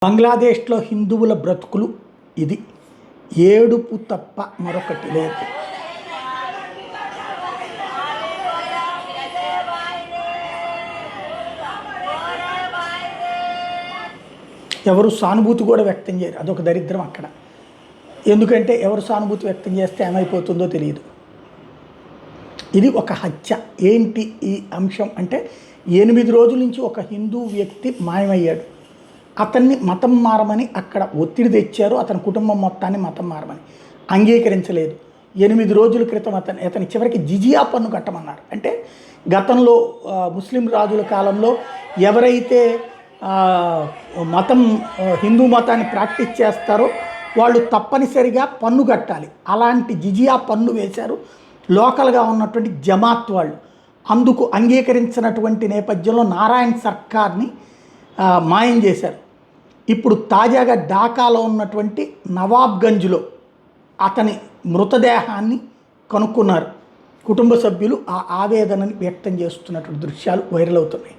బంగ్లాదేశ్లో హిందువుల బ్రతుకులు ఇది. ఏడుపు తప్ప మరొకటి లేదు. ఎవరు సానుభూతి కూడా వ్యక్తం చేయరు. అదొక దరిద్రం అక్కడ. ఎందుకంటే ఎవరు సానుభూతి వ్యక్తం చేస్తే ఏమైపోతుందో తెలియదు. ఇది ఒక హత్య. ఏంటి ఈ అంశం అంటే 8 రోజుల నుంచి ఒక హిందూ వ్యక్తి మాయమయ్యాడు. అతన్ని మతం మారమని అక్కడ ఒత్తిడి తెచ్చారు. అతని కుటుంబం మొత్తాన్ని మతం మారమని అంగీకరించలేదు. 8 రోజుల క్రితం అతని చివరికి జిజియా పన్ను కట్టమన్నారు. అంటే గతంలో ముస్లిం రాజుల కాలంలో ఎవరైతే హిందూ మతాన్ని ప్రాక్టీస్ చేస్తారో వాళ్ళు తప్పనిసరిగా పన్ను కట్టాలి. అలాంటి జిజియా పన్ను వేశారు లోకల్గా ఉన్నటువంటి జమాత్ వాళ్ళు. అందుకు అంగీకరించినటువంటి నేపథ్యంలో నారాయణ్ సర్కార్ని మాయం చేశారు. ఇప్పుడు తాజాగా ఢాకాలో ఉన్నటువంటి నవాబ్గంజ్లో అతని మృతదేహాన్ని కనుక్కున్నారు. కుటుంబ సభ్యులు ఆ ఆవేదనని వ్యక్తం చేస్తున్నటువంటి దృశ్యాలు వైరల్ అవుతున్నాయి.